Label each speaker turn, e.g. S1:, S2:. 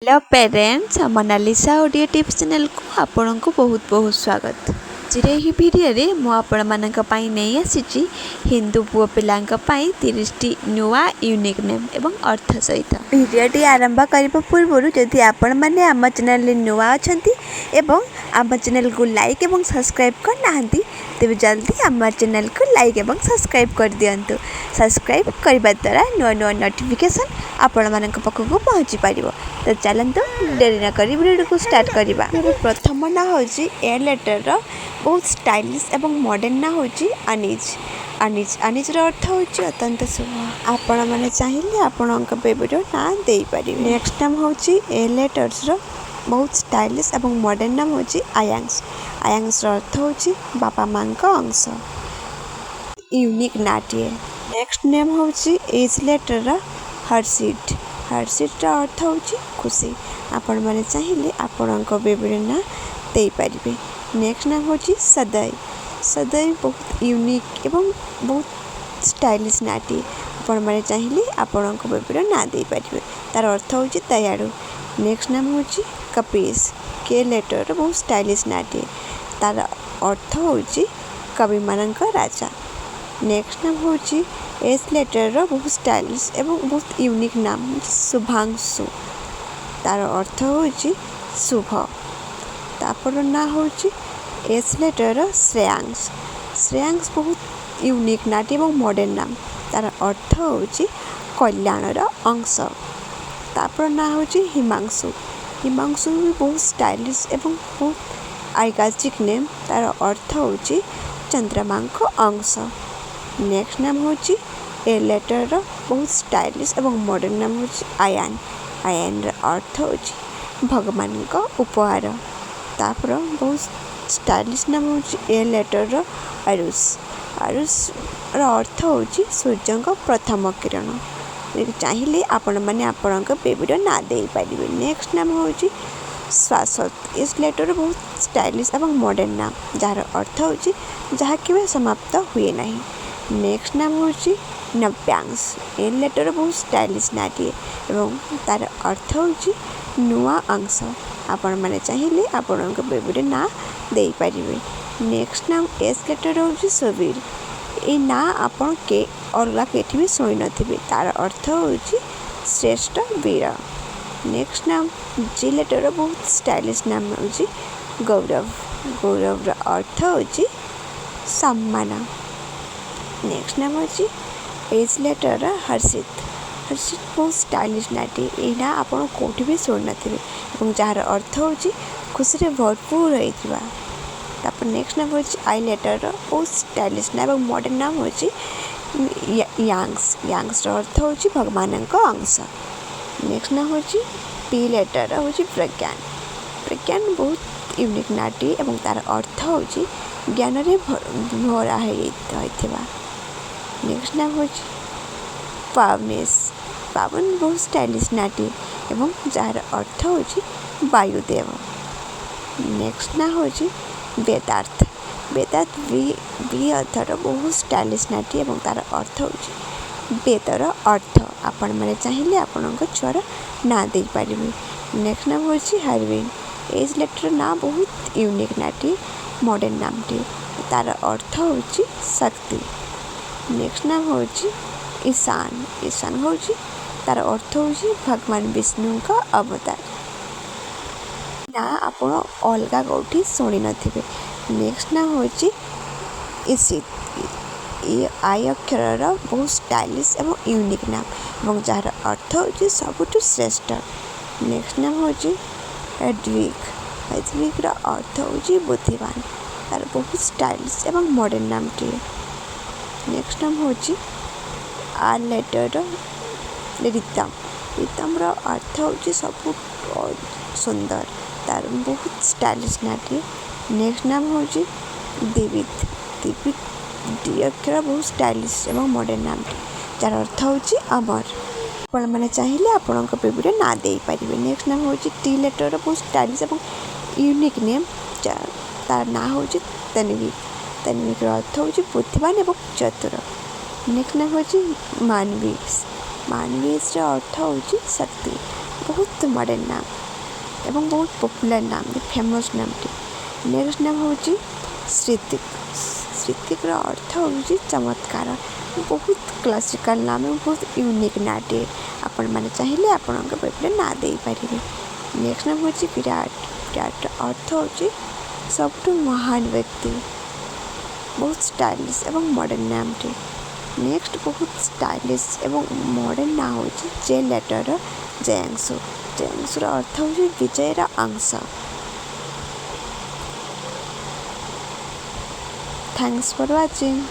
S1: Hello parents Monalisa audio tips channel को आपन को बहुत बहुत स्वागत। आज भिडियो रे मु आपण मानक पई नहीं आसी हिंदू पुओ पिलांक पई 30 टी नुआ यूनिक नेम एवं अर्थ सहित भिडियो आरंभ करबा पूर्व जदि आपण माने आम चैनल रे नुआ अछंती एवं आम चैनल को लाइक एवं सब्सक्राइब कर नाहंती तेबे जल्दी आम चैनल को लाइक एवं सब्सक्राइब कर दियंतु। सब्सक्राइब करबा द्वारा नुआ नुआ नोटिफिकेशन आपण मानक पाखक पहुंची पारिबो। तो चलते डेरी न करी वीडियो को स्टार्ट करबा। प्रथम ना होची ए लेटर रो बहुत स्टाइलिश एवं मॉडर्न ना होची अनीज। अनीज अनीज रो अर्थ होची अत्यंत शुभ। आपण माने चाहिए आपनक बेबीरो ना देई पारिबे। नेक्स्ट नाम होची ए लेटर्स रो बहुत स्टाइलिश एवं मॉडर्न नाम होची आयांश। आयांश रो अर्थ होची बापा मां का अंश यूनिक नाटिए। नेक्स्ट नेम होची एज लेटर रो हर्षित। हर्षित अर्थ होची खुशी। आपण माने चाहिए आपनक बेबीर ना देई पारिबे। नेक्स्ट नाम होची सदै। सदै बहुत यूनिक एवं बहुत स्टाइलिश नाटी। आपण माने चाहिए आपनक बेबीर ना देई पारिबे। तार अर्थ होची दयाळु। नेक्स्ट नाम होची कपीस। के लेटर बहुत स्टाइलिश नाटी। तार अर्थ होची कवि मानक राजा। नेक्स्ट नाम होची एस लेटर रो बहुत स्टाइलिश एवं बहुत यूनिक नाम शुभांशु। तार अर्थ होची शुभ। तापर ना होची एस लेटर रो श्रेयांश। श्रेयांश बहुत यूनिक नाटी एवं मॉडर्न नाम। तार अर्थ होची कल्याण रो अंश। तापर ना होची हिमांशु। हिमांशु भी बहुत स्टाइलिश एवं बहुत आइकास्टिक नेम। तार अर्थ होची चंद्रमा को अंश। नेक्स्ट नाम होची ए लेटर रो बहुत स्टाइलिश एवं मॉडर्न नाम होची आयान। आयान रो अर्थ होची भगवान को उपहार। तापर बहुत स्टाइलिश नाम होची ए लेटर रो आरुष। आरुष रो अर्थ होची सूर्य को प्रथम किरण। चाहिए आपण माने आपनक बेबीर ना देई पारिबे। नेक्स्ट नाम होची शाश्वत। इस लेटर बहुत स्टाइलिश एवं मॉडर्न नाम जार अर्थ होची जहा केबे समाप्त हुए नहीं। नेक्स्ट नाम होची नव्यांश। ए लेटर बहुत स्टाइलिश नाटिए एवं तार अर्थ होची नुआ अंश। आपण माने चाहिए आपनक बेबीर ना देई पारिबे। नेक्स्ट नाम एस लेटर होची सुबीर। ए ना आपण के अलगा केठी भी सुनि नथिबे। तार अर्थ होची श्रेष्ठ वीर। नेक्स्ट नाम जी लेटर बहुत स्टाइलिश नाम होची गौरव। गौरव रो अर्थ होची सम्मान। नेक्स्ट नाम होची एज लेटर हर्षित। हर्षित बहुत स्टाइलिश नाटी। एना आपण कोठी भी सुनि नथिबे एवं जार अर्थ होची खुशी रे भरपूर होइथिबा। तापर नेक्स्ट नाम होची आई लेटर बहुत स्टाइलिश ना एवं मॉडर्न नाम होची यांग्स। यांग्स रो अर्थ होची भगवान का अंश। नेक्स्ट नाम होची पी लेटर होची प्रज्ञान। प्रज्ञान बहुत यूनिक नाटी एवं तार अर्थ होची ज्ञान रे भरा होइथिबा। नेक्स्ट नाम होची पावनेस। पावन बहुत स्टाइलिश नाटी एवं जार अर्थ होची वायुदेव। नेक्स्ट ना होची वेदार्थ। वेदार्थ भी अर्थर बहुत स्टाइलिश नाटी एवं तार अर्थ होची वेदर अर्थ। आपण माने चाहिए आपनक छुआर ना देई पारिबे। नेक्स्ट नाम होची हरविन। एज लेटर ना बहुत यूनिक नाटी मॉडर्न नामटी। तार अर्थ होची शक्ति। नेक्स्ट नाम होची ईशान। ईशान होची तार अर्थ होची भगवान विष्णु का अवतार। ना आपण अलगा कोठी सुनि नथिबे। नेक्स्ट नाम होची ईशित। ये आई अक्षर रो बहुत स्टाइलिश एवं यूनिक नाम एवं जार अर्थ होची सबुठु श्रेष्ठ। नेक्स्ट नाम होची हेडविग। हेडविग रो अर्थ होची बुद्धिमान। तार बहुत स्टाइलिश एवं मॉडर्न नामटी। नेक्स्ट नाम होची आर लेटर रितम। रितम रो अर्थ होची सबु सुंदर। तार बहुत स्टाइलिश नाटी। नेक्स्ट नाम होची दिवित। दिवित डी अक्षर बहुत स्टाइलिश एवं मॉडर्न नाम जार अर्थ होची अमर। आपण माने चाहिए आपनक बेबीर ना देई पारिबे। नेक्स्ट नाम होची टी लेटर बहुत स्टाइलिश एवं यूनिक नेम तार ना होची तन्वी। तन्वी रो अर्थ होची बुद्धिमान एवं चतुर। नेक्स्ट नाम होची मानवीस। मानवीस रो अर्थ होची शक्ति। बहुत मॉडर्न नाम एवं बहुत पॉपुलर नाम फेमस नामटी। नेक्स्ट नाम हूँ श्रुतिक। श्रुतिक अर्थ हूँ चमत्कार। बहुत क्लासिकल नाम और बहुत यूनिक नाटे आपण मैंने चाहिए आपण बेबीरे ना दे पारे। नेक्स्ट नाम हूँ विराट। विराट अर्थ हूँ सबुठ महान व्यक्ति। बहुत स्टाइलिश एवं मॉडर्न नामटे। नेक्स्ट बहुत स्टाइलिश एवं मॉडर्न ना हूँ जे लेटर जयांशु। जयांशुर अर्थ हूँ विजयर अंश। Thanks for watching.